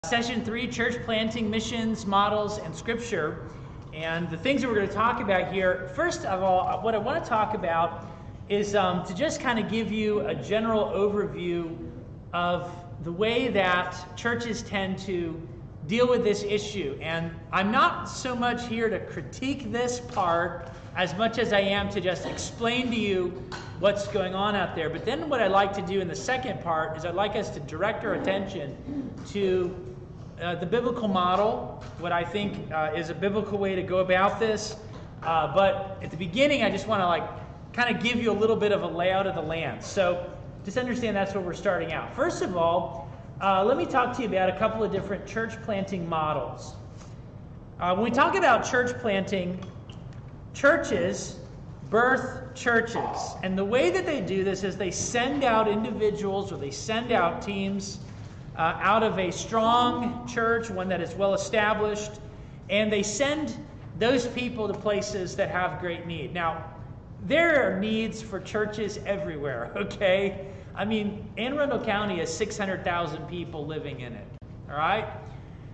Session 3, Church Planting, Missions, Models, and Scripture. And the things that we're going to talk about here, first of all, what I want to talk about is to just kind of give you a general overview of the way that churches tend to deal with this issue. And I'm not so much here to critique this part as much as I am to just explain to you what's going on out there. But then what I'd like to do in the second part is I'd like us to direct our attention to the biblical model, what I think is a biblical way to go about this. But at the beginning, I just want to kind of give you a little bit of a layout of the land. So just understand that's where we're starting out. First of all, let me talk to you about a couple of different church planting models. When we talk about church planting, churches birth churches. And the way that they do this is they send out individuals or they send out teams out of a strong church, one that is well established, and they send those people to places that have great need. Now, there are needs for churches everywhere, okay? I mean, Anne Arundel County has 600,000 people living in it, all right?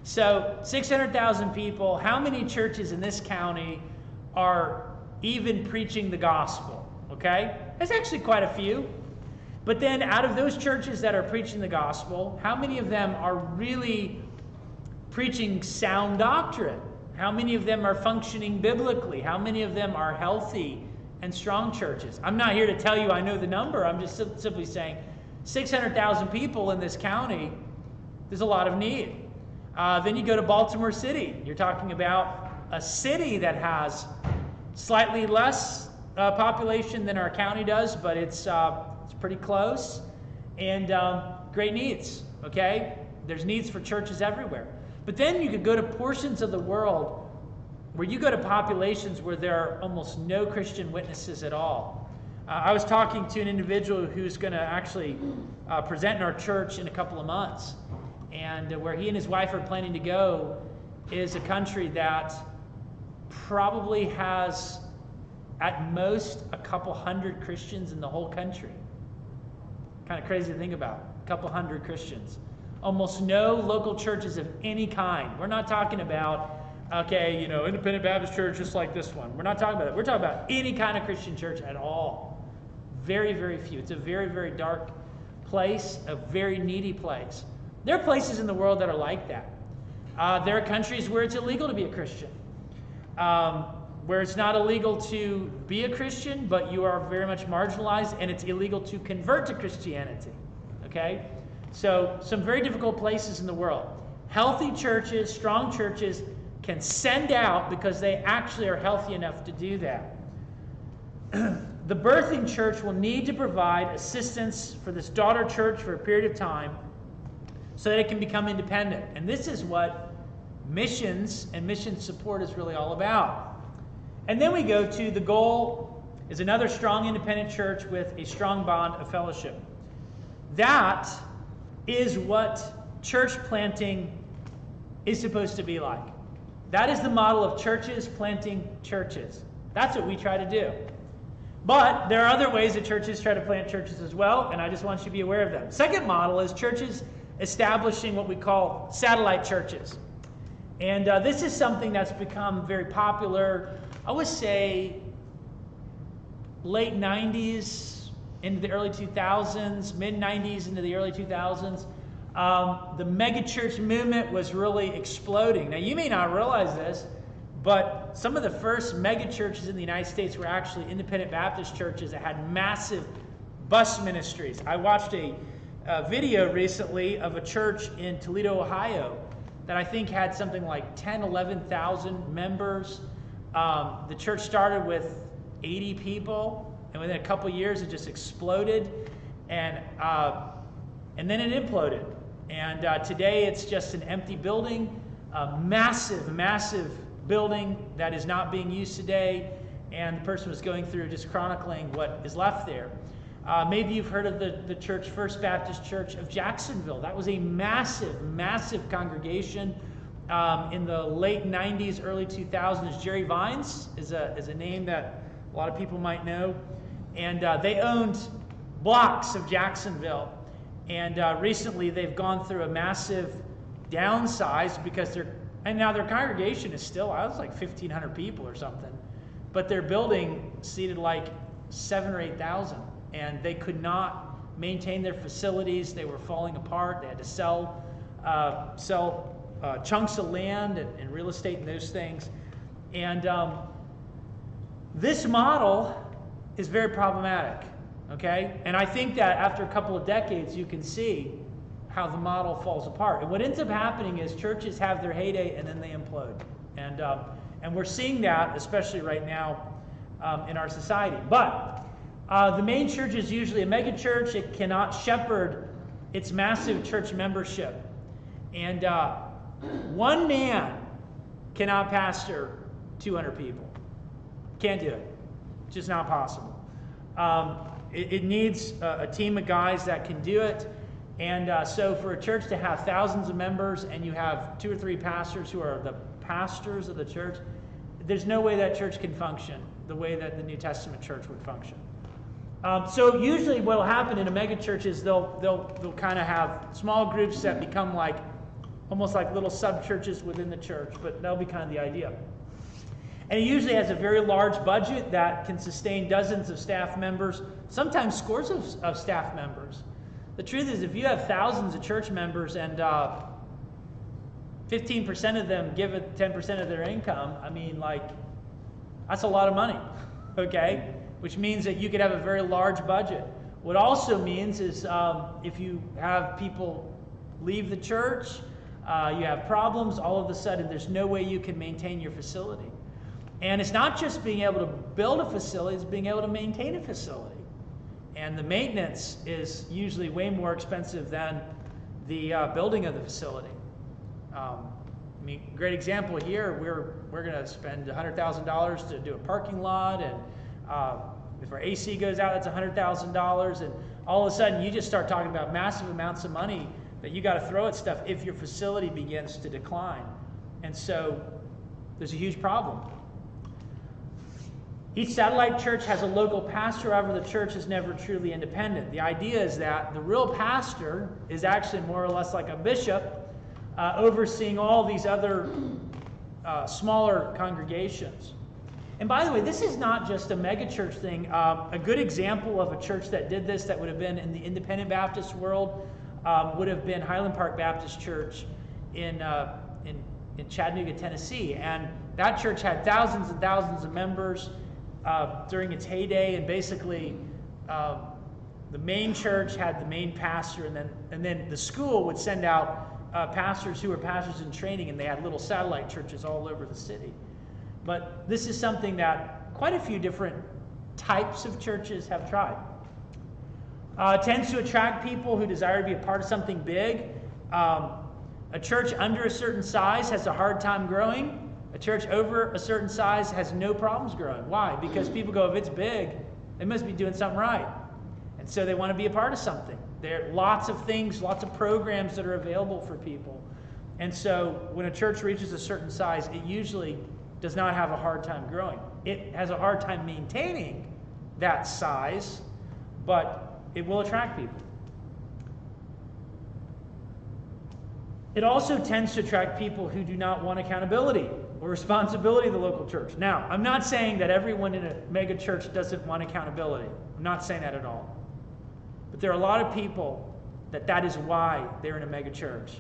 So 600,000 people, how many churches in this county are even preaching the gospel, okay? There's actually quite a few. But then out of those churches that are preaching the gospel, how many of them are really preaching sound doctrine? How many of them are functioning biblically? How many of them are healthy and strong churches? I'm not here to tell you I know the number. I'm just simply saying 600,000 people in this county, there's a lot of need. Then you go to Baltimore City. You're talking about a city that has slightly less population than our county does, but it's pretty close, and great needs, okay? There's needs for churches everywhere. But then you could go to portions of the world where you go to populations where there are almost no Christian witnesses at all. I was talking to an individual who's going to actually present in our church in a couple of months, and where he and his wife are planning to go is a country that probably has at most a couple hundred Christians in the whole country. Kind of crazy to think about. A couple hundred Christians. Almost no local churches of any kind. We're not talking about, okay, independent Baptist church just like this one. We're not talking about that. We're talking about any kind of Christian church at all. Very, very few. It's a very, very dark place, a very needy place. There are places in the world that are like that. There are countries where it's illegal to be a Christian. Where it's not illegal to be a Christian, but you are very much marginalized, and it's illegal to convert to Christianity, okay? So some very difficult places in the world. Healthy churches, strong churches can send out because they actually are healthy enough to do that. The birthing church will need to provide assistance for this daughter church for a period of time so that it can become independent. And this is what missions and mission support is really all about. And then we go to the goal is another strong independent church with a strong bond of fellowship. That is what church planting is supposed to be like. That is the model of churches planting churches. That's what we try to do. But there are other ways that churches try to plant churches as well, and I just want you to be aware of them. Second model is churches establishing what we call satellite churches. And this is something that's become very popular, I would say, late 90s into the early 2000s, mid 90s into the early 2000s. The megachurch movement was really exploding. Now, you may not realize this, but some of the first megachurches in the United States were actually independent Baptist churches that had massive bus ministries. I watched a video recently of a church in Toledo, Ohio, that I think had something like 10, 11,000 members. The church started with 80 people, and within a couple years it just exploded, and then it imploded. And today it's just an empty building, a massive, massive building that is not being used today, and the person was going through just chronicling what is left there. Maybe you've heard of the church, First Baptist Church of Jacksonville. That was a massive, massive congregation in the late 90s, early 2000s. Jerry Vines is a name that a lot of people might know. And they owned blocks of Jacksonville. And recently they've gone through a massive downsized because and now their congregation is still, I was like 1,500 people or something, but their building seated like 7,000 or 8,000, and they could not maintain their facilities. They were falling apart. They had to sell chunks of land and real estate and those things. And this model is very problematic, okay? And I think that after a couple of decades, you can see how the model falls apart. And what ends up happening is churches have their heyday and then they implode. And we're seeing that, especially right now in our society. But the main church is usually a mega church. It cannot shepherd its massive church membership. And one man cannot pastor 200 people. Can't do it. It's just not possible. It needs a team of guys that can do it. And so for a church to have thousands of members and you have 2 or 3 pastors who are the pastors of the church, there's no way that church can function the way that the New Testament church would function. So usually what will happen in a mega church is they'll kind of have small groups that become like almost like little sub-churches within the church, but that'll be kind of the idea. And it usually has a very large budget that can sustain dozens of staff members, sometimes scores of staff members. The truth is, if you have thousands of church members and 15% of them give it 10% of their income, I mean, like, that's a lot of money, okay? Which means that you could have a very large budget. What also means is if you have people leave the church, you have problems, all of a sudden there's no way you can maintain your facility. And it's not just being able to build a facility, it's being able to maintain a facility. And the maintenance is usually way more expensive than the building of the facility. I mean, great example here, we're going to spend $100,000 to do a parking lot, and if our AC goes out, that's $100,000, and all of a sudden you just start talking about massive amounts of money that you got to throw at stuff if your facility begins to decline. And so there's a huge problem. Each satellite church has a local pastor, however, the church is never truly independent. The idea is that the real pastor is actually more or less like a bishop overseeing all these other smaller congregations. And by the way, this is not just a megachurch thing. A good example of a church that did this that would have been in the independent Baptist world would have been Highland Park Baptist Church in Chattanooga, Tennessee. And that church had thousands and thousands of members during its heyday, and basically the main church had the main pastor, and then the school would send out pastors who were pastors in training, and they had little satellite churches all over the city. But this is something that quite a few different types of churches have tried. It tends to attract people who desire to be a part of something big. A church under a certain size has a hard time growing. A church over a certain size has no problems growing. Why? Because people go, if it's big, they must be doing something right. And so they want to be a part of something. There are lots of things, lots of programs that are available for people. And so when a church reaches a certain size, it usually does not have a hard time growing. It has a hard time maintaining that size, but it will attract people. It also tends to attract people who do not want accountability or responsibility of the local church. Now, I'm not saying that everyone in a mega church doesn't want accountability. I'm not saying that at all. But there are a lot of people that is why they're in a mega church.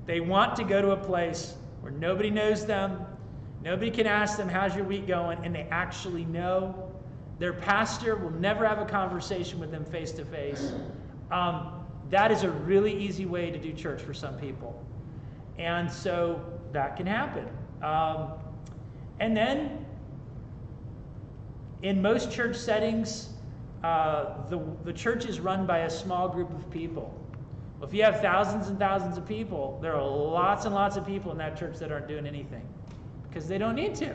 They want to go to a place where nobody knows them, nobody can ask them, how's your week going, and they actually know. Their pastor will never have a conversation with them face to face. That is a really easy way to do church for some people. And so that can happen. And then in most church settings, the church is run by a small group of people. Well, if you have thousands and thousands of people, there are lots and lots of people in that church that aren't doing anything because they don't need to.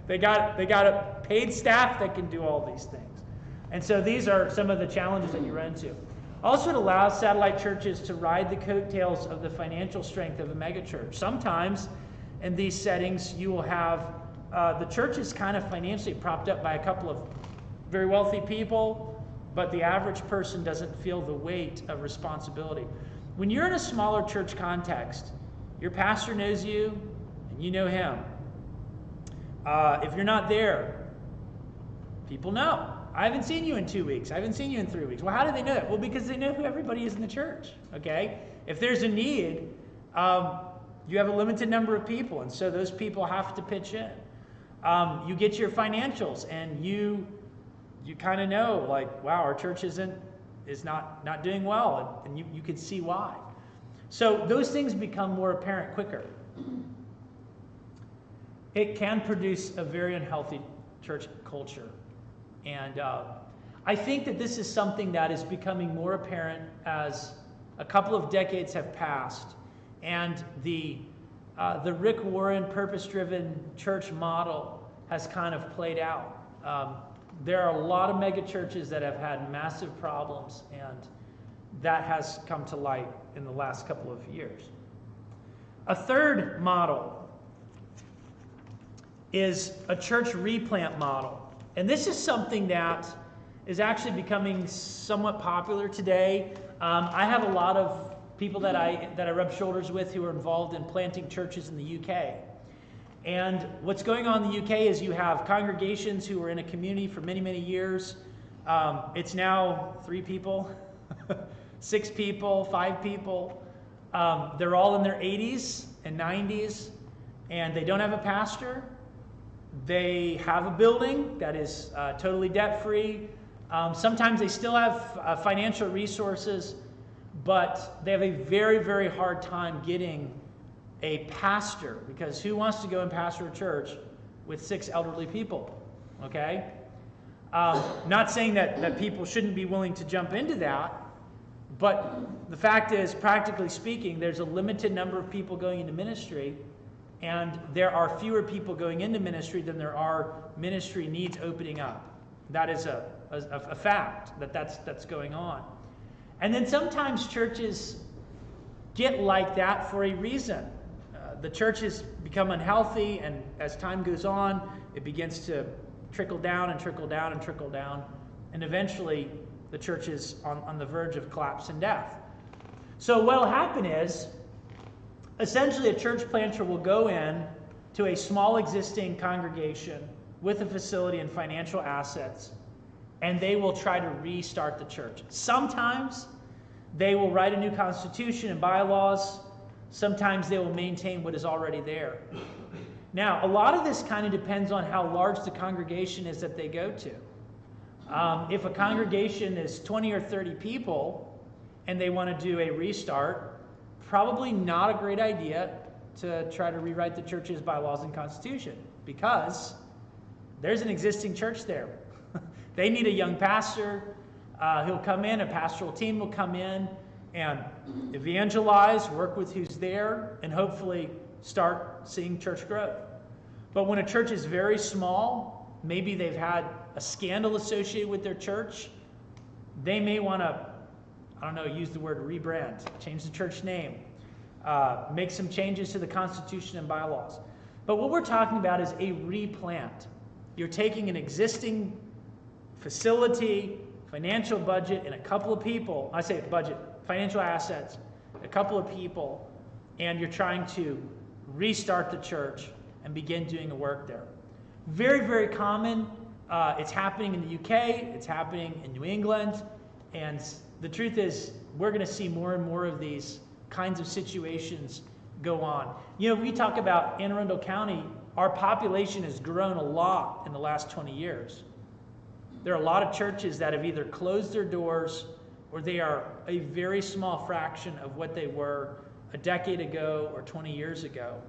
They got a paid staff that can do all these things. And so these are some of the challenges that you run into. Also, it allows satellite churches to ride the coattails of the financial strength of a megachurch. Sometimes in these settings, you will have the church is kind of financially propped up by a couple of very wealthy people, but the average person doesn't feel the weight of responsibility. When you're in a smaller church context, your pastor knows you and you know him. If you're not there, people know. I haven't seen you in 2 weeks. I haven't seen you in 3 weeks. Well, how do they know that? Well, because they know who everybody is in the church, okay? If there's a need, you have a limited number of people, and so those people have to pitch in. You get your financials, and you kind of know, like, wow, our church is not doing well, and you can see why. So those things become more apparent quicker. It can produce a very unhealthy church culture. And I think that this is something that is becoming more apparent as a couple of decades have passed, and the Rick Warren purpose-driven church model has kind of played out. There are a lot of mega churches that have had massive problems, and that has come to light in the last couple of years. A third model is a church replant model. And this is something that is actually becoming somewhat popular today. I have a lot of people that I rub shoulders with who are involved in planting churches in the UK. And what's going on in the UK is you have congregations who are in a community for many, many years. It's now 3 people, 6 people, 5 people. They're all in their 80s and 90s, and they don't have a pastor. They have a building that is totally debt-free. Sometimes they still have financial resources, but they have a very, very hard time getting a pastor, because who wants to go and pastor a church with 6 elderly people, okay? Not saying that people shouldn't be willing to jump into that, but the fact is, practically speaking, there's a limited number of people going into ministry, and there are fewer people going into ministry than there are ministry needs opening up. That is a fact that's going on. And then sometimes churches get like that for a reason. The churches become unhealthy, and as time goes on, it begins to trickle down and trickle down and trickle down, and eventually the church is on the verge of collapse and death. So what will happen is, essentially, a church planter will go in to a small existing congregation with a facility and financial assets, and they will try to restart the church. Sometimes they will write a new constitution and bylaws. Sometimes they will maintain what is already there. Now, a lot of this kind of depends on how large the congregation is that they go to. If a congregation is 20 or 30 people and they want to do a restart, probably not a great idea to try to rewrite the church's bylaws and constitution, because there's an existing church there. They need a young pastor who'll come in, a pastoral team will come in and evangelize, work with who's there, and hopefully start seeing church growth. But when a church is very small, maybe they've had a scandal associated with their church, they may want to, use the word rebrand, change the church name, make some changes to the constitution and bylaws. But what we're talking about is a replant. You're taking an existing facility, financial budget, and a couple of people, I say budget, financial assets, a couple of people, and you're trying to restart the church and begin doing the work there. Very, very common. It's happening in the UK, it's happening in New England, and the truth is we're going to see more and more of these kinds of situations go on. You know, we talk about Anne Arundel County, our population has grown a lot in the last 20 years. There are a lot of churches that have either closed their doors or they are a very small fraction of what they were a decade ago or 20 years ago.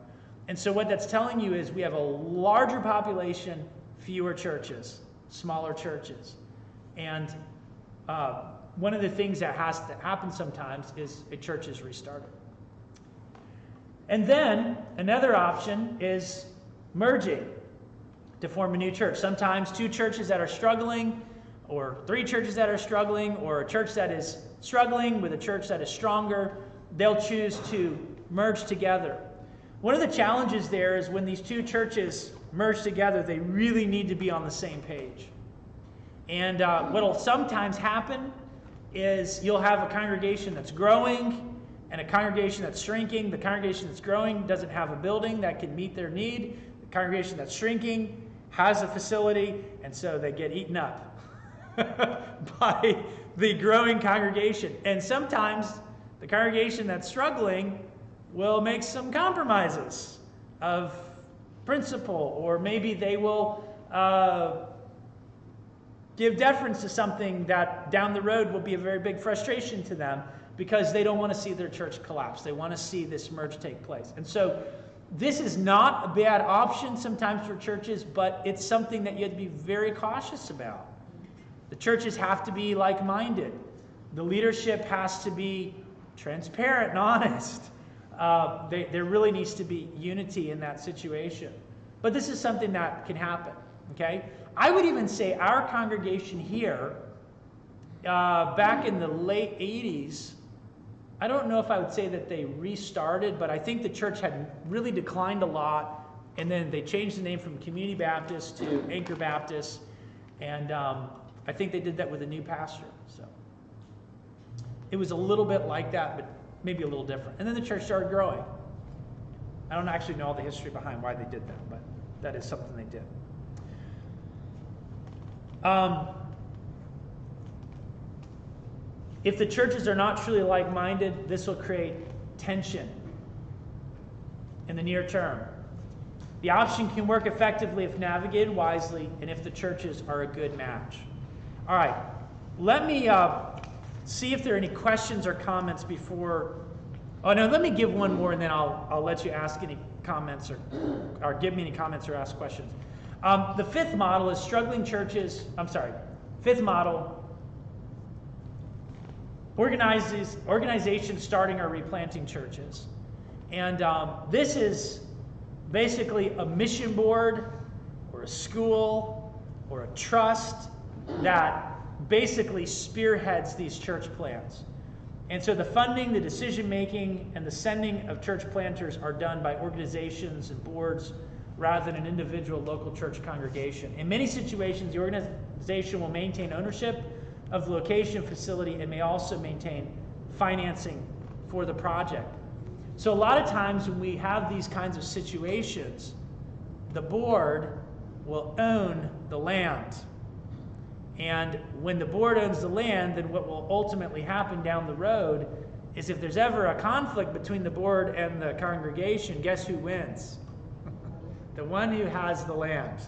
And so what that's telling you is we have a larger population, fewer churches, smaller churches. And one of the things that has to happen sometimes is a church is restarted. And then another option is merging to form a new church. Sometimes 2 churches that are struggling, or 3 churches that are struggling, or a church that is struggling with a church that is stronger, they'll choose to merge together. One of the challenges there is when these 2 churches merge together, they really need to be on the same page. And what will sometimes happen is you'll have a congregation that's growing, and a congregation that's shrinking, the congregation that's growing doesn't have a building that can meet their need. The congregation that's shrinking has a facility, and so they get eaten up by the growing congregation. And sometimes the congregation that's struggling will make some compromises of principle, or maybe they will give deference to something that down the road will be a very big frustration to them, because they don't want to see their church collapse. They want to see this merge take place. And so this is not a bad option sometimes for churches, but it's something that you have to be very cautious about. The churches have to be like-minded. The leadership has to be transparent and honest. There really needs to be unity in that situation. But this is something that can happen, okay? I would even say our congregation here, back in the late 80s, I don't know if I would say that they restarted, but I think the church had really declined a lot, and then they changed the name from Community Baptist to Anchor Baptist, and I think they did that with a new pastor. So it was a little bit like that, but maybe a little different. And then the church started growing. I don't actually know all the history behind why they did that, but that is something they did. If the churches are not truly like-minded, this will create tension in the near term. The option can work effectively if navigated wisely and if the churches are a good match. All right, let me see if there are any questions or comments before. Oh no, let me give one more, and then I'll let you ask any comments or give me any comments or ask questions. The fifth model is struggling churches. Fifth model. Organizations starting or replanting churches. And this is basically a mission board or a school or a trust that basically spearheads these church plans. And so the funding, the decision making, and the sending of church planters are done by organizations and boards rather than an individual local church congregation. In many situations, the organization will maintain ownership of the location, facility, and may also maintain financing for the project. So a lot of times when we have these kinds of situations, the board will own the land. And when the board owns the land, then what will ultimately happen down the road is if there's ever a conflict between the board and the congregation, guess who wins? The one who has the land.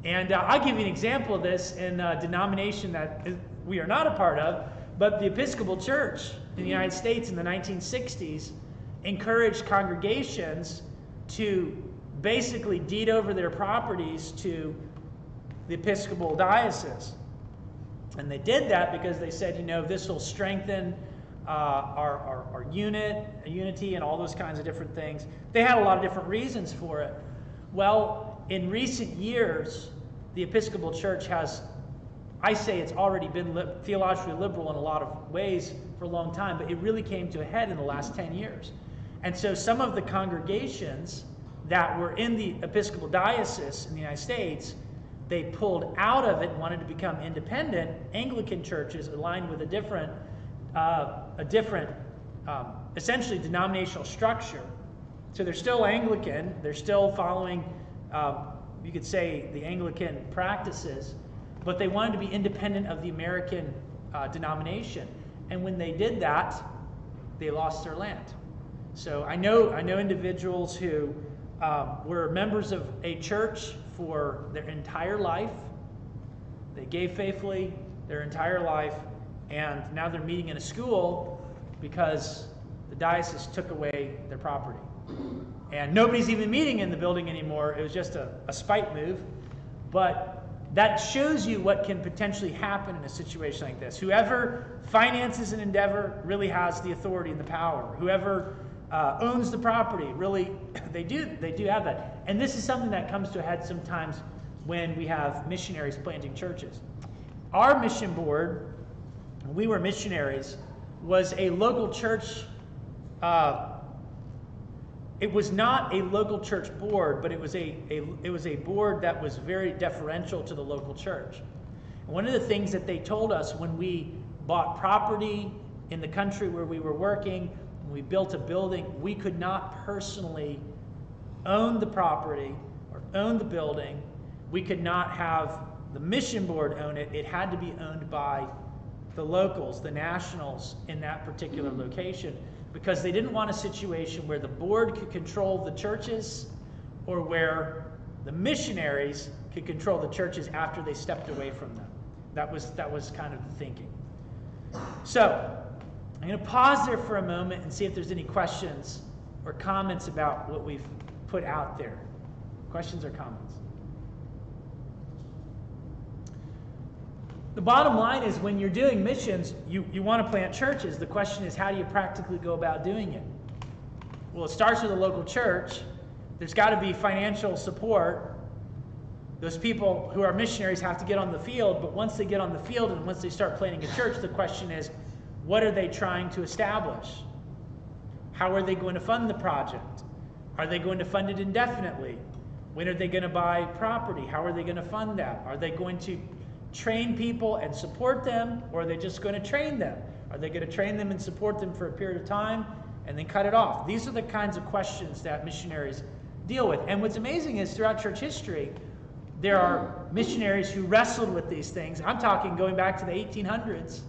And I'll give you an example of this in a denomination that we are not a part of, but the Episcopal Church in the United States in the 1960s encouraged congregations to basically deed over their properties to the Episcopal diocese. And they did that because they said, this will strengthen our unity and all those kinds of different things. They had a lot of different reasons for it. Well, in recent years, the Episcopal Church has, I say it's already been theologically liberal in a lot of ways for a long time, but it really came to a head in the last 10 years. And so some of the congregations that were in the Episcopal diocese in the United States, they pulled out of it and wanted to become independent Anglican churches aligned with a different essentially denominational structure. So they're still Anglican, they're still following, you could say, the Anglican practices, but they wanted to be independent of the American denomination. And when they did that, they lost their land. So I know individuals who were members of a church for their entire life. They gave faithfully their entire life, and now they're meeting in a school because the diocese took away their property. And nobody's even meeting in the building anymore. It was just a spite move. But that shows you what can potentially happen in a situation like this. Whoever finances an endeavor really has the authority and the power. Whoever owns the property, really, they do have that. And this is something that comes to a head sometimes when we have missionaries planting churches. Our mission board, we were missionaries, was a local church. It was not a local church board, but it was a board that was very deferential to the local church. And one of the things that they told us when we bought property in the country where we were working, when we built a building, we could not personally own the property or own the building. We could not have the mission board own it. It had to be owned by the locals, the nationals in that particular location, because they didn't want a situation where the board could control the churches or where the missionaries could control the churches after they stepped away from them. That was kind of the thinking. So I'm going to pause there for a moment and see if there's any questions or comments about what we've put out there. Questions or comments? The bottom line is, when you're doing missions, you want to plant churches. The question is, how do you practically go about doing it? Well, it starts with a local church. There's got to be financial support. Those people who are missionaries have to get on the field, but once they get on the field and once they start planting a church, the question is, what are they trying to establish? How are they going to fund the project? Are they going to fund it indefinitely? When are they going to buy property? How are they going to fund that? Are they going to train people and support them, or are they just going to train them? Are they going to train them and support them for a period of time and then cut it off? These are the kinds of questions that missionaries deal with. And what's amazing is, throughout church history, there are missionaries who wrestled with these things. I'm talking going back to the 1800s,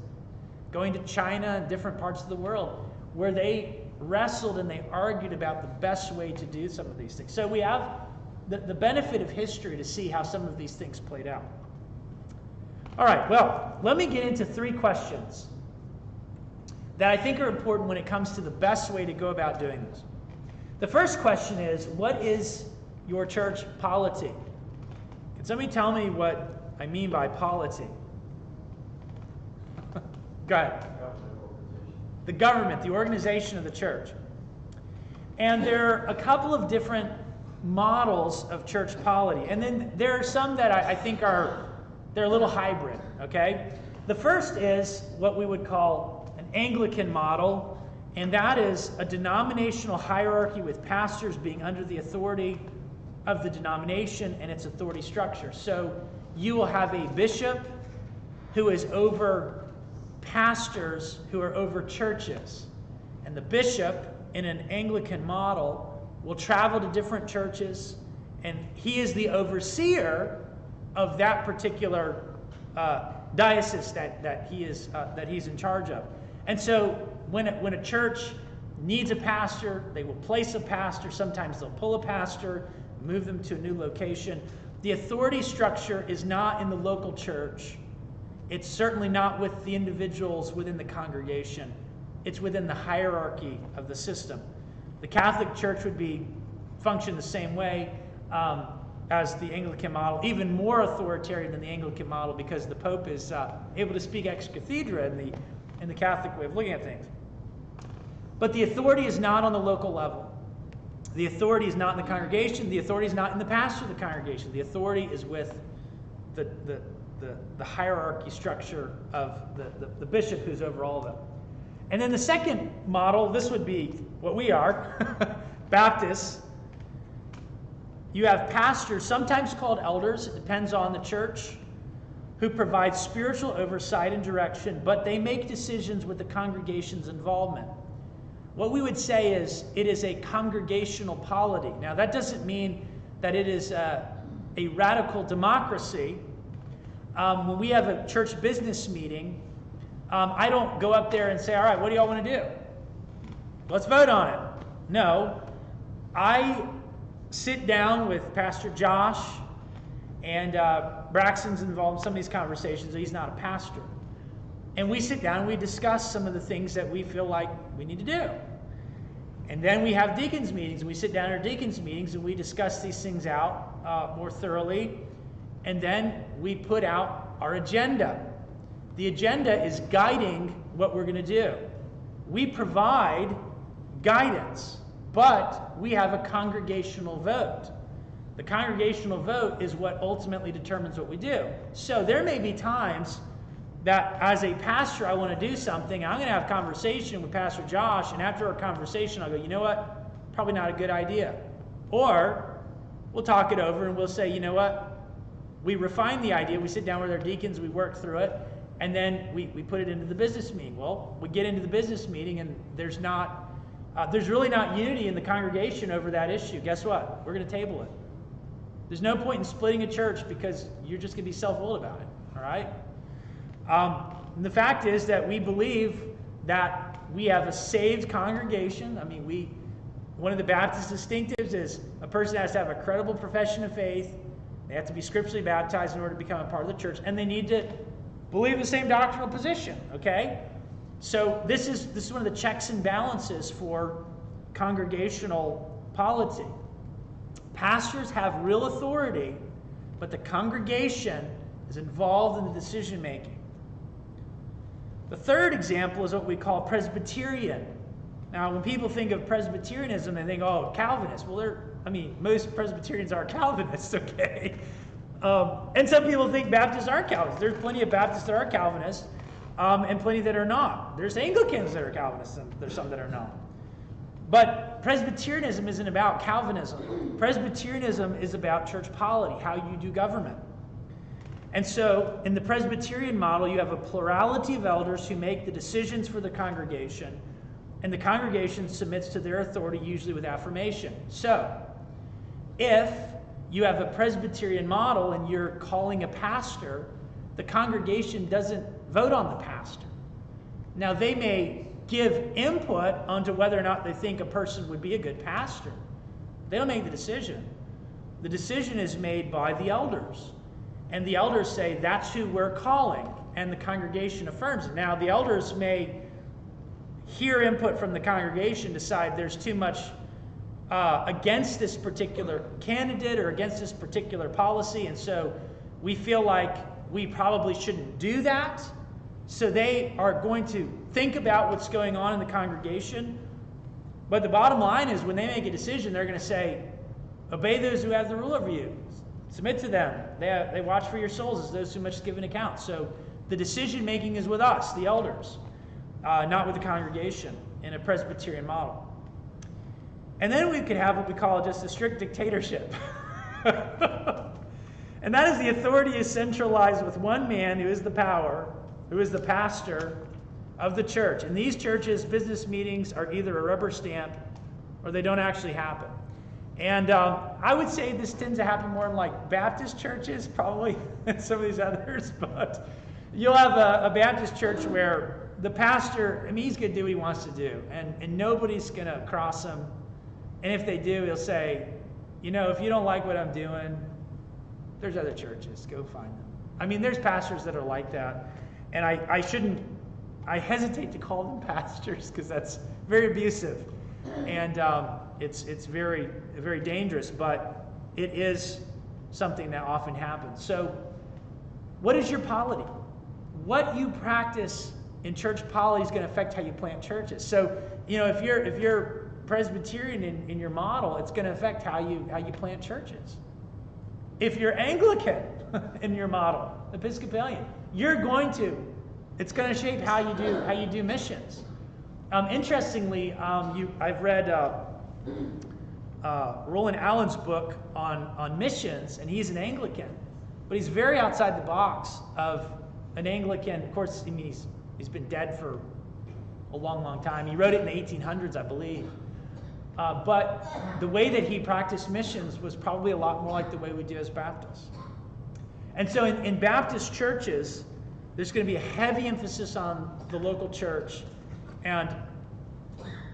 going to China and different parts of the world, where they wrestled and they argued about the best way to do some of these things. So we have the benefit of history to see how some of these things played out. All right, well, let me get into 3 questions that I think are important when it comes to the best way to go about doing this. The first question is, what is your church polity? Can somebody tell me what I mean by polity? Go ahead. The government, the organization of the church. And there are a couple of different models of church polity. And then there are some that I think they're a little hybrid, okay? The first is what we would call an Anglican model, and that is a denominational hierarchy with pastors being under the authority of the denomination and its authority structure. So you will have a bishop who is over pastors who are over churches. And the bishop, in an Anglican model, will travel to different churches, and he is the overseer of that particular diocese that he's in charge of. And so when a church needs a pastor, they will place a pastor. Sometimes they'll pull a pastor, move them to a new location. The authority structure is not in the local church. It's certainly not with the individuals within the congregation. It's within the hierarchy of the system. The Catholic Church would function the same way as the Anglican model, even more authoritarian than the Anglican model, because the Pope is able to speak ex cathedra in the Catholic way of looking at things. But the authority is not on the local level. The authority is not in the congregation. The authority is not in the pastor of the congregation. The authority is with the hierarchy structure of the bishop who's over all of them. And then the second model, this would be what we are, Baptists. You have pastors, sometimes called elders, it depends on the church, who provide spiritual oversight and direction, but they make decisions with the congregation's involvement. What we would say is it is a congregational polity. Now, that doesn't mean that it is a radical democracy. When we have a church business meeting, I don't go up there and say, all right, what do y'all want to do? Let's vote on it. No, I sit down with Pastor Josh, and Braxton's involved in some of these conversations. He's not a pastor. And we sit down and we discuss some of the things that we feel like we need to do. And then we have deacons meetings, and we sit down in our deacons meetings and we discuss these things out more thoroughly. And then we put out our agenda. The agenda is guiding what we're going to do. We provide guidance, but we have a congregational vote. The congregational vote is what ultimately determines what we do. So there may be times that as a pastor I want to do something, I'm going to have a conversation with Pastor Josh, and after our conversation I'll go, you know what, probably not a good idea. Or we'll talk it over and we'll say, you know what, we refine the idea, we sit down with our deacons, we work through it, and then we put it into the business meeting. Well, we get into the business meeting and there's not there's really not unity in the congregation over that issue. Guess what? We're going to table it. There's no point in splitting a church because you're just going to be self-willed about it. All right? And the fact is that we believe that we have a saved congregation. I mean, one of the Baptist distinctives is a person has to have a credible profession of faith. They have to be scripturally baptized in order to become a part of the church, and they need to believe the same doctrinal position. Okay? So this is one of the checks and balances for congregational polity. Pastors have real authority, but the congregation is involved in the decision making. The third example is what we call Presbyterian. Now, when people think of Presbyterianism, they think, oh, Calvinists. Well, most Presbyterians are Calvinists, okay? And some people think Baptists aren't Calvinists. There's plenty of Baptists that are Calvinists, and plenty that are not. There's Anglicans that are Calvinists, and there's some that are not. But Presbyterianism isn't about Calvinism. Presbyterianism is about church polity, how you do government. And so, in the Presbyterian model, you have a plurality of elders who make the decisions for the congregation, and the congregation submits to their authority, usually with affirmation. So, if you have a Presbyterian model and you're calling a pastor, the congregation doesn't vote on the pastor. Now, they may give input onto whether or not they think a person would be a good pastor. They don't make the decision. The decision is made by the elders. And the elders say, that's who we're calling. And the congregation affirms it. Now, the elders may hear input from the congregation, decide there's too much against this particular candidate or against this particular policy, and so we feel like we probably shouldn't do that. So they are going to think about what's going on in the congregation. But the bottom line is when they make a decision, they're going to say, obey those who have the rule over you. Submit to them. They watch for your souls as those who much give an account. So the decision making is with us, the elders, not with the congregation in a Presbyterian model. And then we could have what we call just a strict dictatorship. And that is the authority is centralized with one man who is the power, who is the pastor of the church. In these churches, business meetings are either a rubber stamp or they don't actually happen. And I would say this tends to happen more in like Baptist churches, probably, than some of these others. But you'll have a Baptist church where the pastor, he's going to do what he wants to do. And nobody's going to cross him. And if they do, he'll say, if you don't like what I'm doing, there's other churches. Go find them. There's pastors that are like that. And I hesitate to call them pastors because that's very abusive. And it's very, very dangerous, but it is something that often happens. So what is your polity? What you practice in church polity is going to affect how you plant churches. So, if you're Presbyterian in your model, it's going to affect how you plant churches. If you're Anglican in your model, Episcopalian, it's going to shape how you do missions. Interestingly, I've read Roland Allen's book on missions, and he's an Anglican, but he's very outside the box of an Anglican. Of course, he's been dead for a long, long time. He wrote it in the 1800s, I believe. But the way that he practiced missions was probably a lot more like the way we do as Baptists. And so in Baptist churches, there's going to be a heavy emphasis on the local church and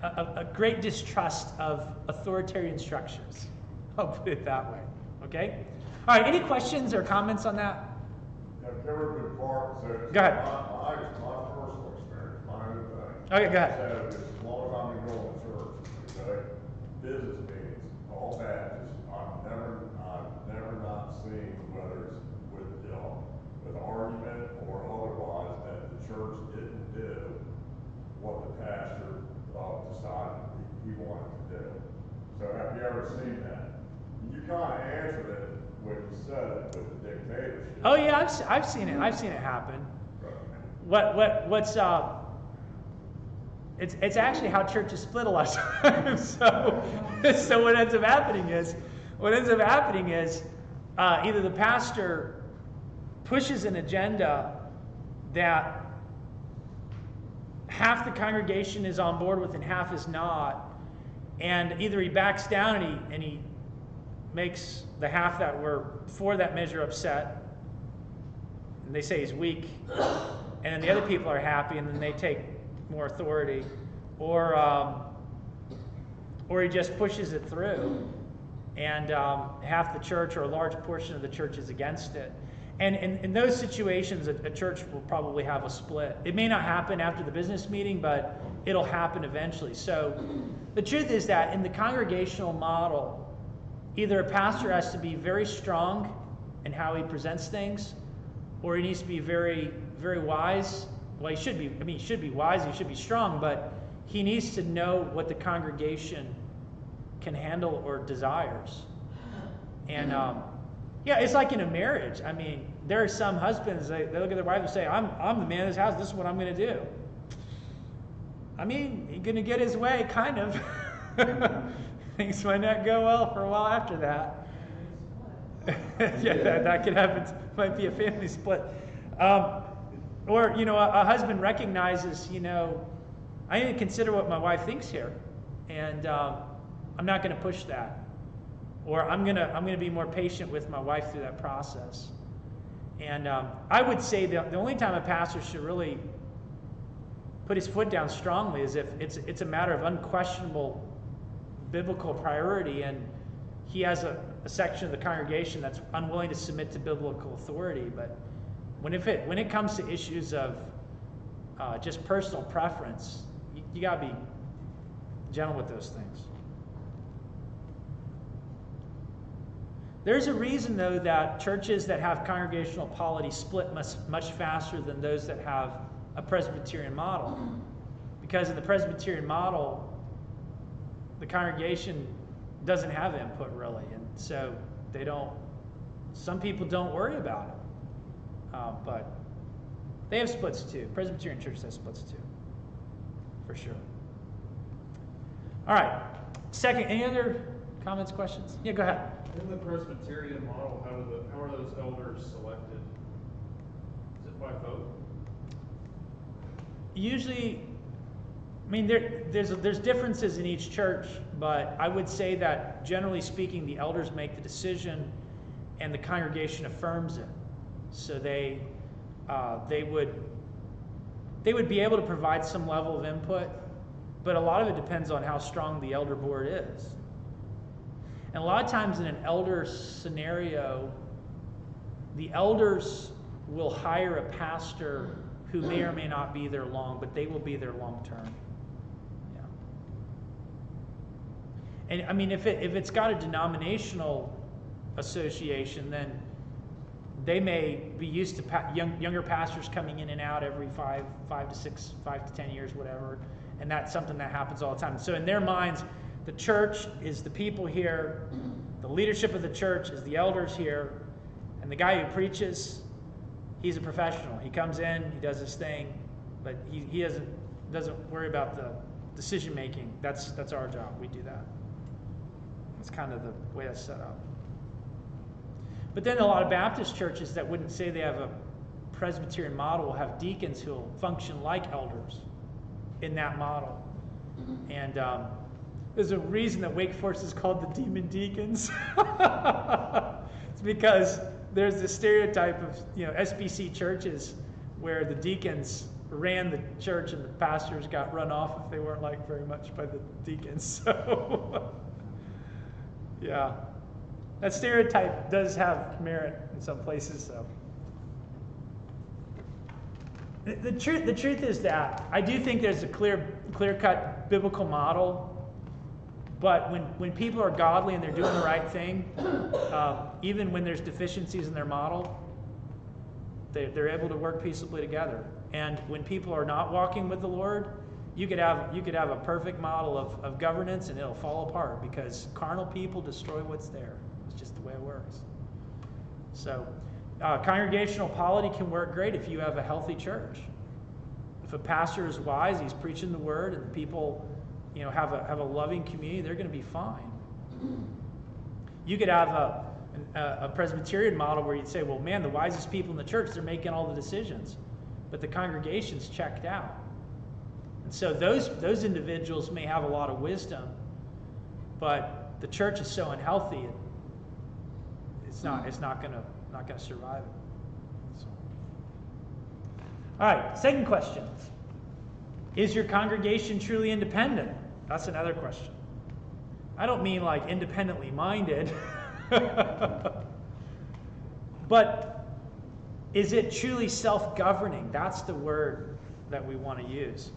a great distrust of authoritarian structures. I'll put it that way. Okay? All right, any questions or comments on that? I've covered the part. So go ahead. My personal experience, my own thing. Okay, go ahead. So as long as I've been going to church, okay, business meetings, all Baptists, I've never not seen, whether it's with argument or otherwise, that the church didn't do what the pastor decided he wanted to do. So have you ever seen that? You kind of answered it when you said it with the dictatorship. Oh yeah, I've seen it. I've seen it happen. What's it's actually how churches split a lot of times. So what ends up happening is either the pastor pushes an agenda that half the congregation is on board with and half is not, And either he backs down and he makes the half that were for that measure upset, and they say he's weak, and then the other people are happy, and then they take more authority, or he just pushes it through, and half the church or a large portion of the church is against it. And in those situations, a church will probably have a split. It may not happen after the business meeting, but it'll happen eventually. So the truth is that in the congregational model, either a pastor has to be very strong in how he presents things, or he needs to be very, very wise. Well, he should be, he should be wise, he should be strong, but he needs to know what the congregation can handle or desires. And yeah, it's like in a marriage. I mean, there are some husbands, they look at their wife and say, I'm the man of this house, this is what I'm going to do. I mean, he's going to get his way, kind of. Things might not go well for a while after that. Yeah, that could happen. Might be a family split. Or, a husband recognizes, I need to consider what my wife thinks here. And I'm not going to push that. Or I'm gonna be more patient with my wife through that process. And I would say the only time a pastor should really put his foot down strongly is if it's a matter of unquestionable biblical priority, and he has a section of the congregation that's unwilling to submit to biblical authority. But when it comes to issues of just personal preference, you gotta be gentle with those things. There's a reason, though, that churches that have congregational polity split much faster than those that have a Presbyterian model. Because in the Presbyterian model, the congregation doesn't have input, really. And so some people don't worry about it. But they have splits, too. Presbyterian churches have splits, too. For sure. All right. Second, any other comments, questions? Yeah, go ahead. In the Presbyterian model, how are those elders selected? Is it by vote? Usually, there's differences in each church, but I would say that generally speaking, the elders make the decision, and the congregation affirms it. So they would be able to provide some level of input, but a lot of it depends on how strong the elder board is. And a lot of times in an elder scenario, the elders will hire a pastor who may or may not be there long, but they will be there long term. Yeah. And if it's got a denominational association, then they may be used to younger pastors coming in and out every 5 to 10 years, whatever. And that's something that happens all the time. So in their minds, the church is the people here, the leadership of the church is the elders here, and the guy who preaches, he's a professional. He comes in, he does his thing, but he doesn't worry about the decision making. That's our job. We do that. That's kind of the way that's set up. But then a lot of Baptist churches that wouldn't say they have a Presbyterian model will have deacons who will function like elders in that model. And there's a reason that Wake Forest is called the Demon Deacons. It's because there's this stereotype of SBC churches where the deacons ran the church and the pastors got run off if they weren't liked very much by the deacons. So yeah, that stereotype does have merit in some places. So the truth is that I do think there's a clear-cut biblical model. But when people are godly and they're doing the right thing, even when there's deficiencies in their model, they're able to work peaceably together. And when people are not walking with the Lord, you could have a perfect model of governance and it'll fall apart because carnal people destroy what's there. It's just the way it works. So congregational polity can work great if you have a healthy church. If a pastor is wise, he's preaching the word, and the people have a loving community, they're going to be fine. You could have a Presbyterian model where you'd say, well, man, the wisest people in the church, they're making all the decisions, but the congregation's checked out. And so those individuals may have a lot of wisdom, but the church is so unhealthy, it's not gonna survive it. So. All right, second question. Is your congregation truly independent? That's another question. I don't mean like independently minded, but is it truly self-governing? That's the word that we want to use.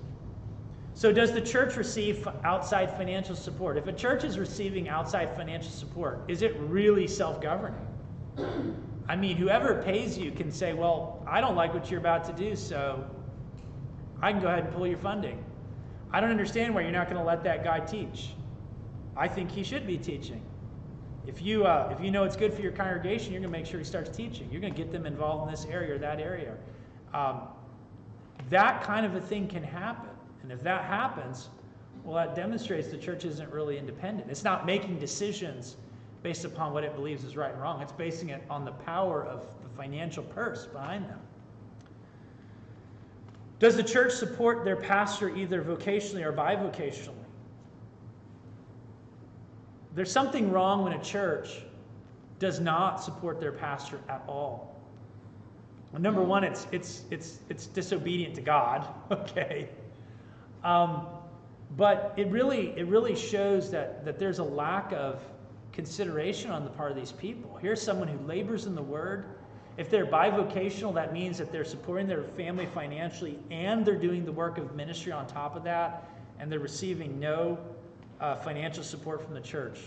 So does the church receive outside financial support? If a church is receiving outside financial support, is it really self-governing? I mean, whoever pays you can say, well, I don't like what you're about to do, so I can go ahead and pull your funding. I don't understand why you're not going to let that guy teach. I think he should be teaching. If you know it's good for your congregation, you're going to make sure he starts teaching. You're going to get them involved in this area or that area. That kind of a thing can happen. And if that happens, well, that demonstrates the church isn't really independent. It's not making decisions based upon what it believes is right and wrong. It's basing it on the power of the financial purse behind them. Does the church support their pastor either vocationally or bivocationally? There's something wrong when a church does not support their pastor at all. Well, number one, it's disobedient to God, okay? But it really shows that there's a lack of consideration on the part of these people. Here's someone who labors in the Word. If they're bivocational, that means that they're supporting their family financially and they're doing the work of ministry on top of that, and they're receiving no financial support from the church.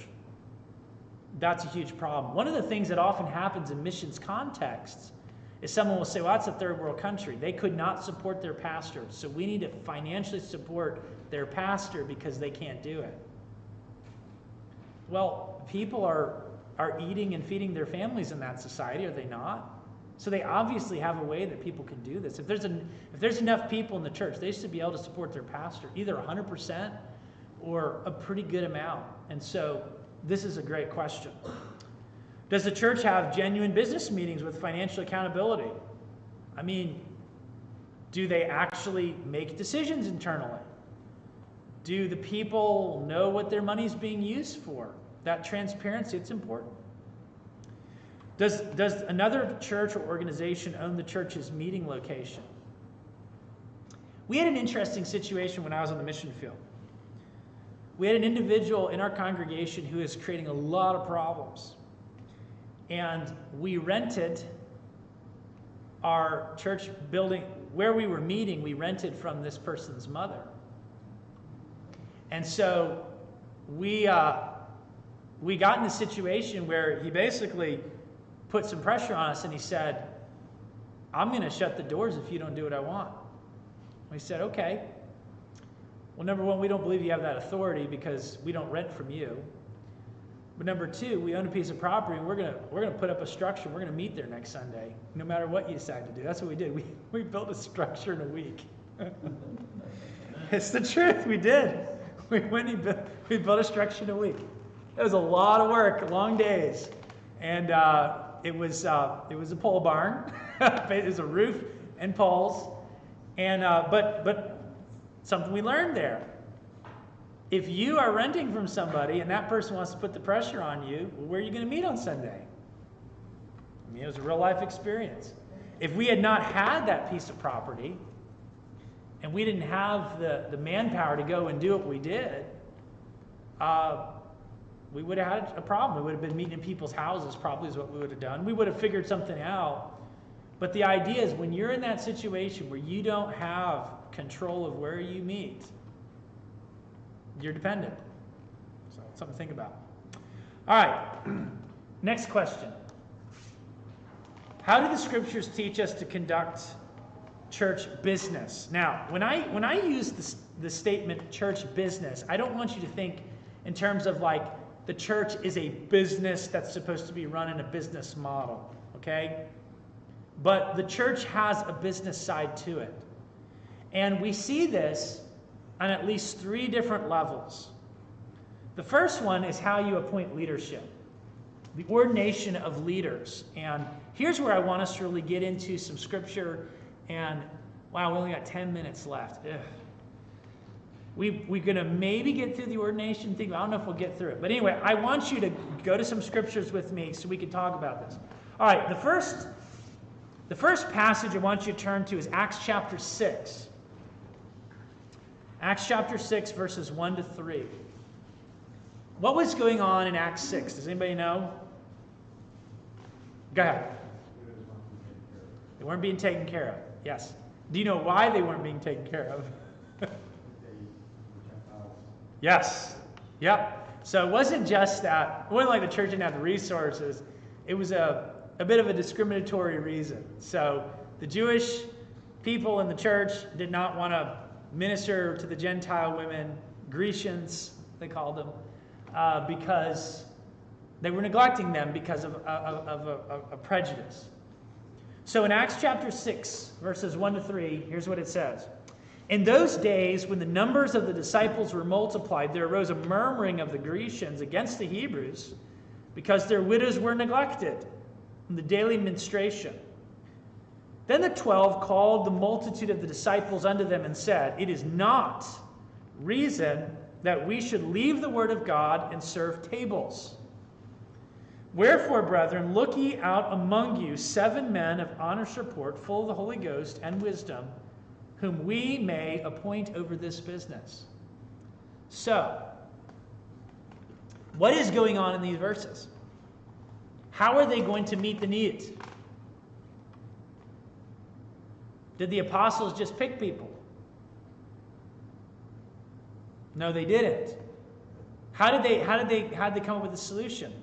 That's a huge problem. One of the things that often happens in missions contexts is someone will say, well, that's a third world country. They could not support their pastor, so we need to financially support their pastor because they can't do it. Well, people are eating and feeding their families in that society, are they not? So they obviously have a way that people can do this. If there's enough people in the church, they should be able to support their pastor, either 100% or a pretty good amount. And so this is a great question. Does the church have genuine business meetings with financial accountability? I mean, do they actually make decisions internally? Do the people know what their money's being used for? That transparency, it's important. Does another church or organization own the church's meeting location? We had an interesting situation when I was on the mission field. We had an individual in our congregation who is creating a lot of problems. And we rented our church building, where we were meeting, we rented from this person's mother. And so we got in a situation where he basically put some pressure on us and he said, I'm going to shut the doors if you don't do what I want. We said, okay. Well, number one, we don't believe you have that authority because we don't rent from you. But number two, we own a piece of property and we're gonna put up a structure. We're gonna meet there next Sunday, no matter what you decide to do. That's what we did. We built a structure in a week. It's the truth. We did. We built a structure in a week. It was a lot of work, long days, and it was a pole barn. It was a roof and poles, and but something we learned there. If you are renting from somebody and that person wants to put the pressure on you, well, where are you going to meet on Sunday? I mean, it was a real life experience. If we had not had that piece of property and we didn't have the manpower to go and do what we did, we would have had a problem. We would have been meeting in people's houses, probably is what we would have done. We would have figured something out. But the idea is when you're in that situation where you don't have control of where you meet, you're dependent. So something to think about. All right, next question. How do the scriptures teach us to conduct church business? Now, when I use the statement church business, I don't want you to think in terms of like the church is a business that's supposed to be run in a business model, okay? But the church has a business side to it. And we see this on at least 3 different levels. The first one is how you appoint leadership, the ordination of leaders. And here's where I want us to really get into some scripture. And wow, we only got 10 minutes left. Ugh. We're going to maybe get through the ordination thing. I don't know if we'll get through it. But anyway, I want you to go to some scriptures with me so we can talk about this. All right, the first passage I want you to turn to is Acts chapter 6. Acts chapter 6, verses 1 to 3. What was going on in Acts 6? Does anybody know? Go ahead. They weren't being taken care of. Yes. Do you know why they weren't being taken care of? Yes. Yep. So it wasn't just that. It wasn't like the church didn't have the resources. It was a bit of a discriminatory reason. So the Jewish people in the church did not want to minister to the Gentile women, Grecians, they called them, because they were neglecting them because of a prejudice. So in Acts chapter 6, verses 1 to 3, here's what it says. In those days, when the numbers of the disciples were multiplied, there arose a murmuring of the Grecians against the Hebrews because their widows were neglected in the daily ministration. Then the 12 called the multitude of the disciples unto them and said, It is not reason that we should leave the word of God and serve tables. Wherefore, brethren, look ye out among you 7 men of honest report, full of the Holy Ghost and wisdom, whom we may appoint over this business. So, what is going on in these verses? How are they going to meet the needs? Did the apostles just pick people? No, they didn't. How did they come up with a solution?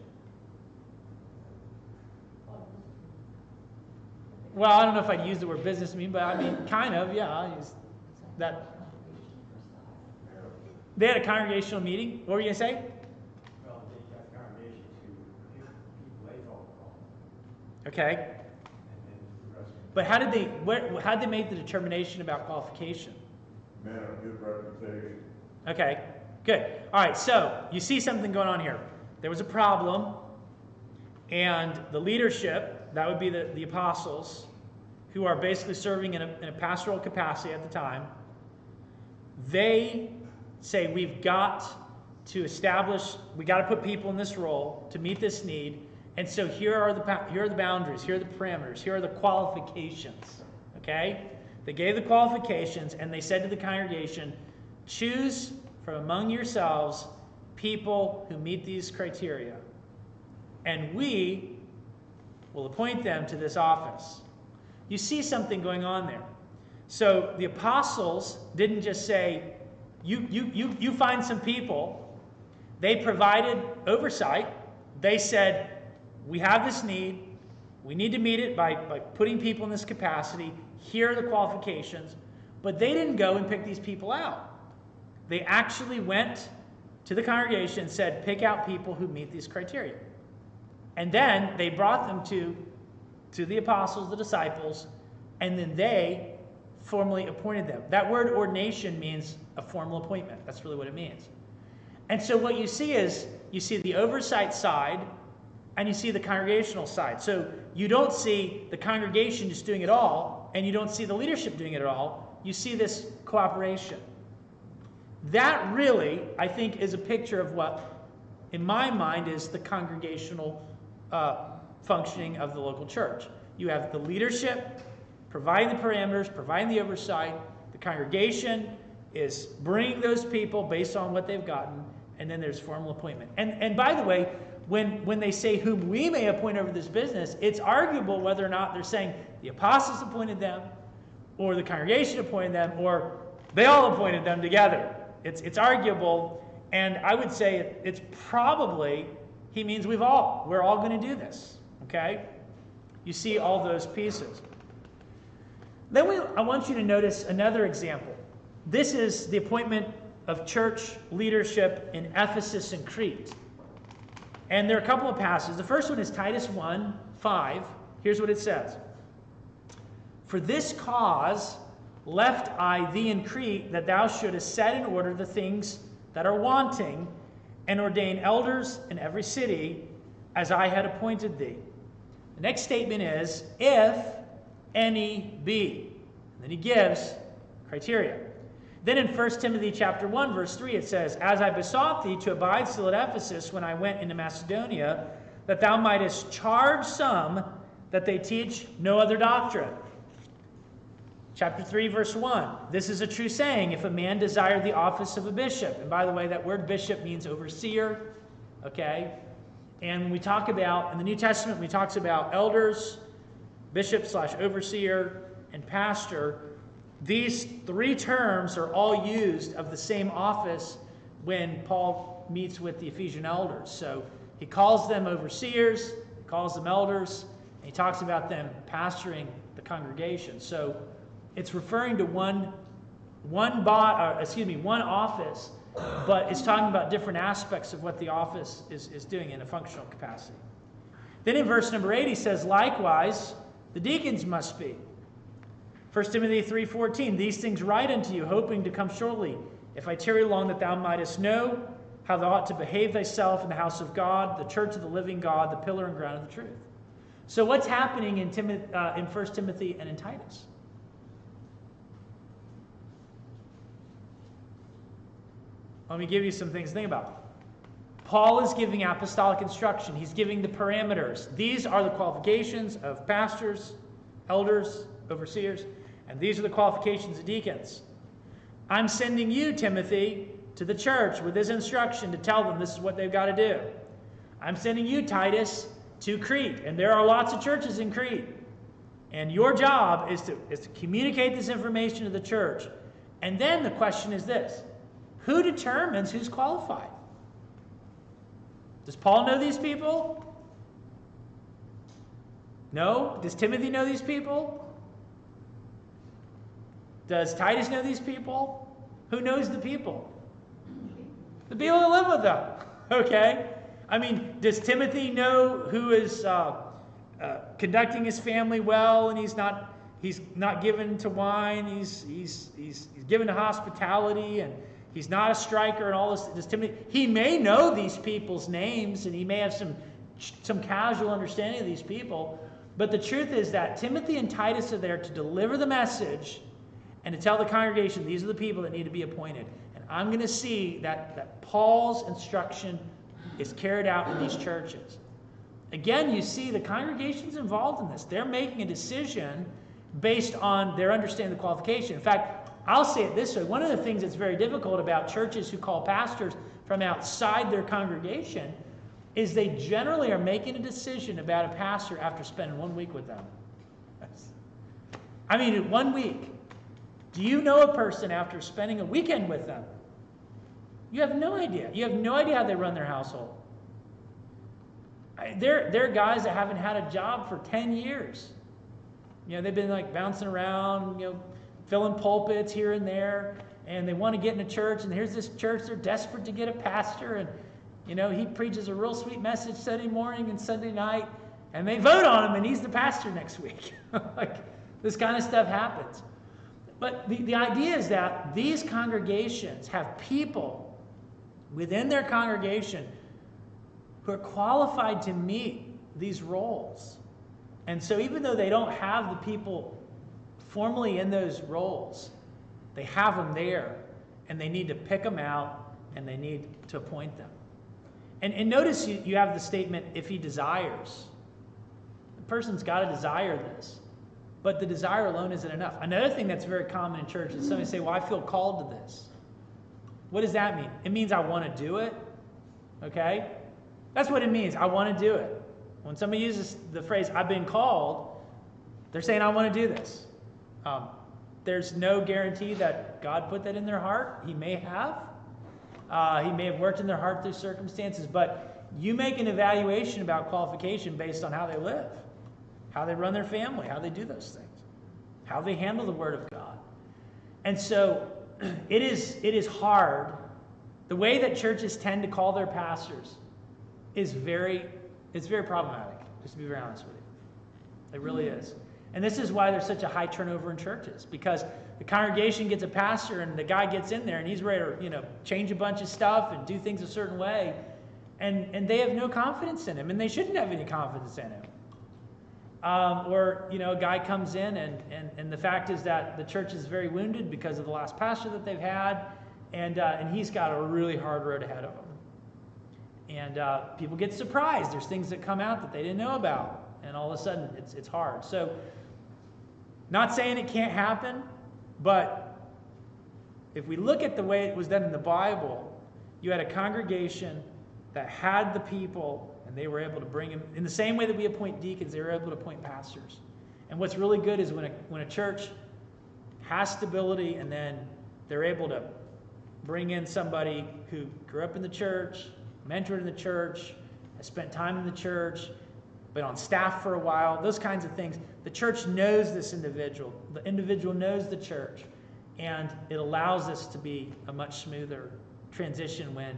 Well, I don't know if I'd use the word business but I mean, kind of, yeah. I use that. They had a congregational meeting. What were you going to say? Well, they got congregation to people they felt called. Okay. And then the rest of But how did they make the determination about qualification? Men of good reputation. Okay, good. All right, so you see something going on here. There was a problem, and the leadership, that would be the apostles, who are basically serving in a pastoral capacity at the time, they say we've got to put people in this role to meet this need, and so here are the boundaries, here are the parameters, here are the qualifications, okay? They gave the qualifications, and they said to the congregation, choose from among yourselves people who meet these criteria, and we will appoint them to this office. You see something going on there. So the apostles didn't just say, you find some people. They provided oversight. They said, we have this need. We need to meet it by putting people in this capacity. Here are the qualifications. But they didn't go and pick these people out. They actually went to the congregation and said, pick out people who meet these criteria. And then they brought them to the apostles, the disciples, and then they formally appointed them. That word ordination means a formal appointment. That's really what it means. And so what you see is, you see the oversight side, and you see the congregational side. So you don't see the congregation just doing it all, and you don't see the leadership doing it at all. You see this cooperation. That really, I think, is a picture of what, in my mind, is the congregational functioning of the local church. You have the leadership providing the parameters, providing the oversight. The congregation is bringing those people based on what they've gotten, and then there's formal appointment. And by the way, when they say whom we may appoint over this business, it's arguable whether or not they're saying the apostles appointed them, or the congregation appointed them, or they all appointed them together. It's arguable, and I would say it's probably, he means we're all going to do this, okay? You see all those pieces. Then I want you to notice another example. This is the appointment of church leadership in Ephesus and Crete. And there are a couple of passages. The first one is Titus 1:5. Here's what it says. For this cause left I thee in Crete, that thou shouldest set in order the things that are wanting, and ordain elders in every city, as I had appointed thee. The next statement is, if any be. And then he gives criteria. Then in 1 Timothy chapter 1, verse 3, it says, "As I besought thee to abide still at Ephesus when I went into Macedonia, that thou mightest charge some that they teach no other doctrine." Chapter 3, verse 1, "This is a true saying, if a man desire the office of a bishop." And by the way, that word bishop means overseer, okay? And when we talk about, in the New Testament, when we talks about elders, bishop/overseer, and pastor, these three terms are all used of the same office when Paul meets with the Ephesian elders. So he calls them overseers, he calls them elders, and he talks about them pastoring the congregation. So it's referring to one office, but it's talking about different aspects of what the office is doing in a functional capacity. Then in verse number 8, he says, "Likewise, the deacons must be." 1 Timothy 3:14, "These things write unto you, hoping to come shortly. If I tarry long, that thou mightest know how thou ought to behave thyself in the house of God, the church of the living God, the pillar and ground of the truth." So what's happening in 1 Timothy and in Titus? Let me give you some things to think about. Paul is giving apostolic instruction. He's giving the parameters. These are the qualifications of pastors, elders, overseers, and these are the qualifications of deacons. I'm sending you, Timothy, to the church with this instruction to tell them this is what they've got to do. I'm sending you, Titus, to Crete, and there are lots of churches in Crete. And your job is to communicate this information to the church. And then the question is this: who determines who's qualified? Does Paul know these people? No? Does Timothy know these people? Does Titus know these people? Who knows the people? The people that live with them. Okay? I mean, does Timothy know who is conducting his family well, and he's not given to wine, he's given to hospitality, and he's not a striker and all this? Does Timothy? He may know these people's names, and he may have some casual understanding of these people. But the truth is that Timothy and Titus are there to deliver the message and to tell the congregation these are the people that need to be appointed. And I'm going to see that Paul's instruction is carried out in these churches. Again, you see the congregation's involved in this. They're making a decision based on their understanding of the qualification. In fact, I'll say it this way. One of the things that's very difficult about churches who call pastors from outside their congregation is they generally are making a decision about a pastor after spending 1 week with them. I mean, 1 week. Do you know a person after spending a weekend with them? You have no idea. You have no idea how they run their household. They're guys that haven't had a job for 10 years. You know, they've been like bouncing around, filling pulpits here and there, and they want to get in a church, and here's this church, they're desperate to get a pastor, and he preaches a real sweet message Sunday morning and Sunday night, and they vote on him, and he's the pastor next week. Like, this kind of stuff happens. But the idea is that these congregations have people within their congregation who are qualified to meet these roles. And so even though they don't have the people formally in those roles, they have them there, and they need to pick them out, and they need to appoint them. And notice you have the statement, if he desires. The person's got to desire this. But the desire alone isn't enough. Another thing that's very common in church is somebody say, well, I feel called to this. What does that mean? It means I want to do it. Okay? That's what it means. I want to do it. When somebody uses the phrase, I've been called, they're saying, I want to do this. There's no guarantee that God put that in their heart. He may have. He may have worked in their heart through circumstances, but you make an evaluation about qualification based on how they live, how they run their family, how they do those things, how they handle the Word of God. And so it is hard. The way that churches tend to call their pastors is very problematic, just to be very honest with you. It really is. And this is why there's such a high turnover in churches, because the congregation gets a pastor and the guy gets in there and he's ready to change a bunch of stuff and do things a certain way, and they have no confidence in him, and they shouldn't have any confidence in him. Or, a guy comes in and the fact is that the church is very wounded because of the last pastor that they've had, and he's got a really hard road ahead of him. And people get surprised. There's things that come out that they didn't know about, and all of a sudden it's hard. So, not saying it can't happen, but if we look at the way it was done in the Bible, you had a congregation that had the people, and they were able to bring them in the same way that we appoint deacons. They were able to appoint pastors. And what's really good is when a church has stability, and then they're able to bring in somebody who grew up in the church, mentored in the church, has spent time in the church, been on staff for a while, those kinds of things. The church knows this individual. The individual knows the church. And it allows this to be a much smoother transition when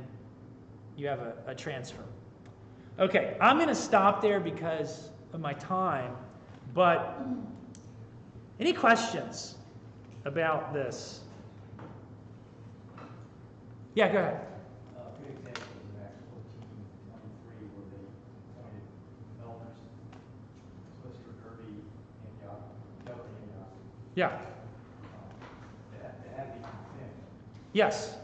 you have a transfer. Okay, I'm going to stop there because of my time. But any questions about this? Yeah, go ahead. A good example is in Acts 14:23, where they appointed elders, Swister, Kirby, Antioch, Antioch. Yeah. They had to be content. Yes.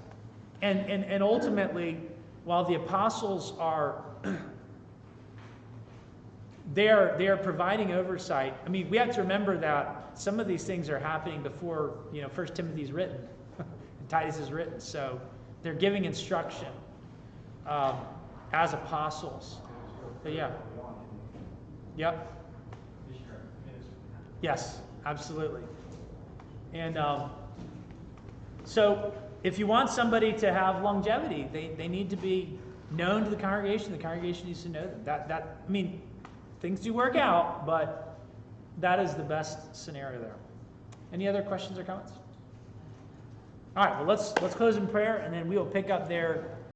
And ultimately, while the apostles are they are providing oversight. I mean, we have to remember that some of these things are happening before 1 Timothy's written and Titus is written. So they're giving instruction as apostles. So yeah. Yep. Yes, absolutely. And so if you want somebody to have longevity, they need to be known to the congregation. The congregation needs to know them. I mean, things do work out, but that is the best scenario there. Any other questions or comments? All right, well, let's close in prayer, and then we will pick up there